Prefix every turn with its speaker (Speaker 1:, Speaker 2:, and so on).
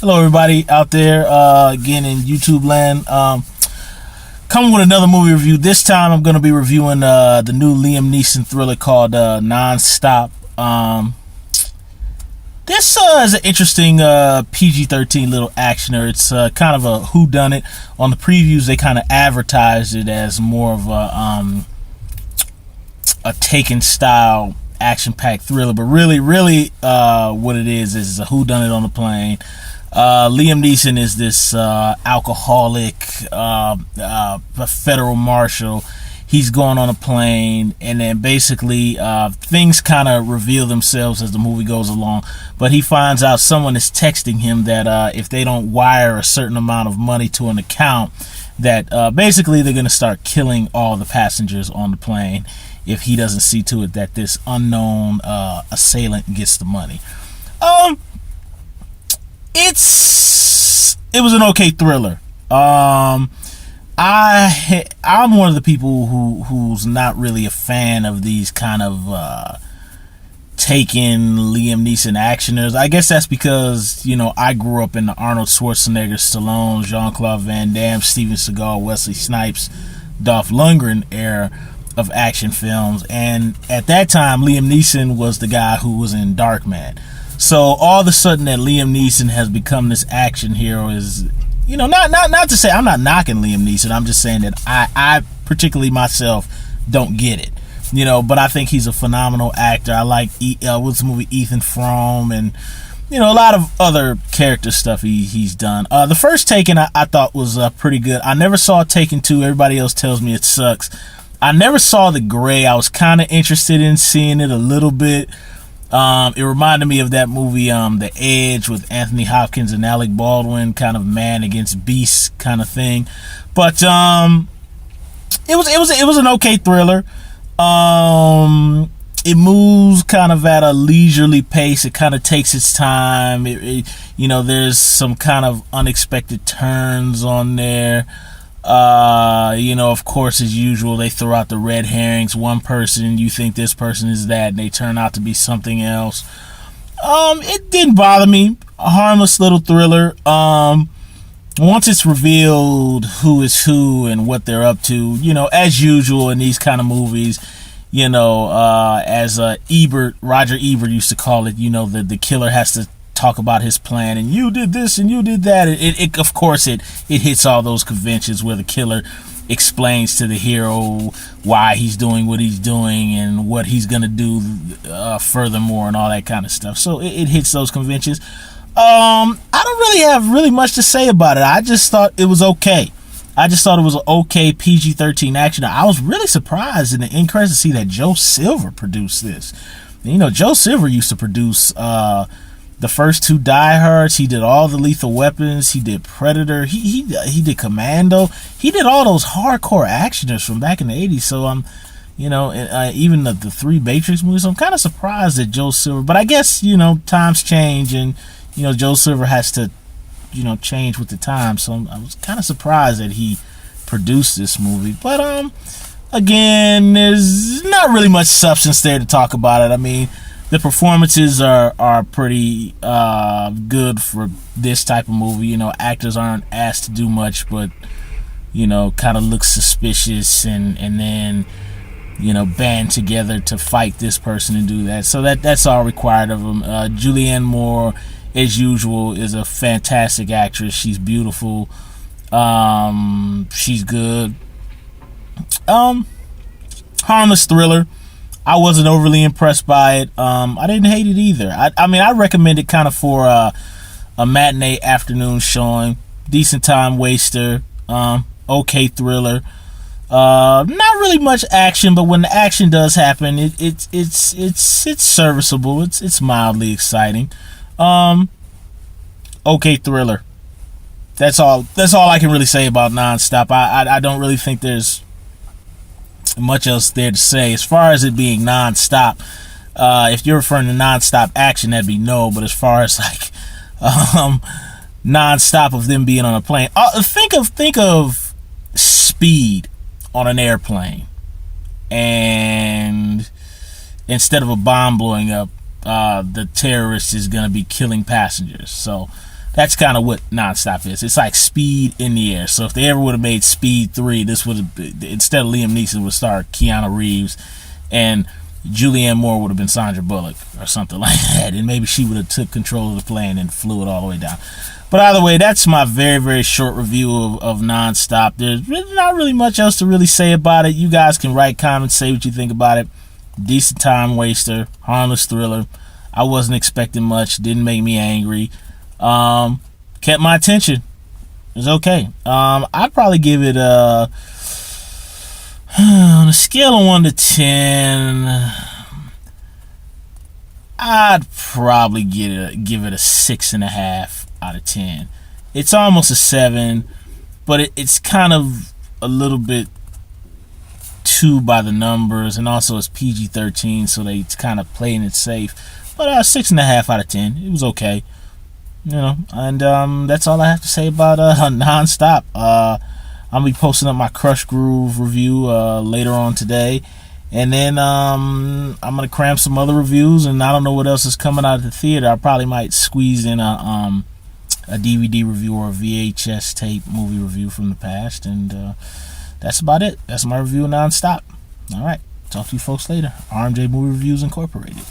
Speaker 1: Hello, everybody out there again in YouTube land. Coming with another movie review. This time I'm going to be reviewing the new Liam Neeson thriller called Non-Stop. This is an interesting PG-13 little actioner. It's kind of a whodunit. On the previews, they kind of advertised it as more of a Taken style action-packed thriller, but really what it is a whodunit on the plane. Liam Neeson is this alcoholic Federal Marshal. He's going on a plane, and then basically things kind of reveal themselves as the movie goes along. But he finds out someone is texting him that if they don't wire a certain amount of money to an account, that basically they're going to start killing all the passengers on the plane if he doesn't see to it that this unknown assailant gets the money. It was an okay thriller. I'm one of the people who's not really a fan of these kind of Taken Liam Neeson actioners. I guess that's because, I grew up in the Arnold Schwarzenegger, Stallone, Jean-Claude Van Damme, Steven Seagal, Wesley Snipes, Dolph Lundgren era of action films, and at that time Liam Neeson was the guy who was in Darkman. So all of a sudden that Liam Neeson has become this action hero is, not to say I'm not knocking Liam Neeson. I'm just saying that I particularly myself don't get it. But I think he's a phenomenal actor. I like what's the movie, Ethan Frome, and a lot of other character stuff he's done. The first Taken I thought was pretty good. I never saw Taken 2. Everybody else tells me it sucks. I never saw The Gray. I was kind of interested in seeing it a little bit. It reminded me of that movie, The Edge, with Anthony Hopkins and Alec Baldwin, kind of man against beast kind of thing. But it was an okay thriller. It moves kind of at a leisurely pace. It kind of takes its time. There's some kind of unexpected turns on there. Of course, as usual, they throw out the red herrings. One person, you think this person is that, and they turn out to be something else. It didn't bother me. A harmless little thriller. Once it's revealed who is who and what they're up to, as usual in these kind of movies, as Roger Ebert used to call it, the killer has to talk about his plan, and you did this and you did that. It of course it hits all those conventions where the killer explains to the hero why he's doing what he's doing and what he's gonna do furthermore and all that kind of stuff. So it hits those conventions. I don't really have much to say about it. I just thought it was okay. I just thought it was an okay PG-13 action. I was really surprised in the end credits to see that Joe Silver produced this. Joe Silver used to produce the first two Die Hards. He did all the Lethal Weapons. He did Predator. He did Commando. He did all those hardcore actioners from back in the 80s. So even the three Matrix movies. So I'm kind of surprised at Joe Silver. But I guess times change, and Joe Silver has to change with the times. So I was kind of surprised that he produced this movie. But again, there's not really much substance there to talk about it. I mean, the performances are pretty good for this type of movie. Actors aren't asked to do much, but kind of look suspicious and then band together to fight this person and do that. So that's all required of them. Julianne Moore, as usual, is a fantastic actress. She's beautiful. She's good. Harmless thriller. I wasn't overly impressed by it. I didn't hate it either. I recommend it kind of for a matinee afternoon showing. Decent time waster. Okay thriller. Not really much action, but when the action does happen, it's serviceable. It's mildly exciting. Okay thriller. That's all I can really say about Non-Stop. I don't really think there's much else there to say as far as it being non-stop. If you're referring to non-stop action, that'd be no. But as far as non-stop of them being on a plane, think of Speed on an airplane, and instead of a bomb blowing up, the terrorist is going to be killing passengers. So That's kind of what Nonstop is. It's like Speed in the air. So if they ever would have made Speed 3, this would have been, instead of Liam Neeson, would star Keanu Reeves, and Julianne Moore would have been Sandra Bullock or something like that, and maybe she would have took control of the plane and flew it all the way down. But either way, that's my very, very short review of Nonstop. There's really not really much else to really say about it. You guys can write comments, say what you think about it. Decent time waster, harmless thriller. I wasn't expecting much. Didn't make me angry. Kept my attention. It was okay. I'd probably give it a on a scale of 1 to 10. I'd probably give it a 6.5 out of 10. It's almost a 7, but it's kind of a little bit too by the numbers, and also it's PG-13, so it's kind of playing it safe. But 6.5 out of 10. It was okay. And that's all I have to say about Nonstop. I'll be posting up my Crush Groove review later on today, and then I'm gonna cram some other reviews, and I don't know what else is coming out of the theater. I probably might squeeze in a DVD review or a VHS tape movie review from the past, and that's about it. That's my review of Nonstop. All right, talk to you folks later. RMJ Movie Reviews Incorporated.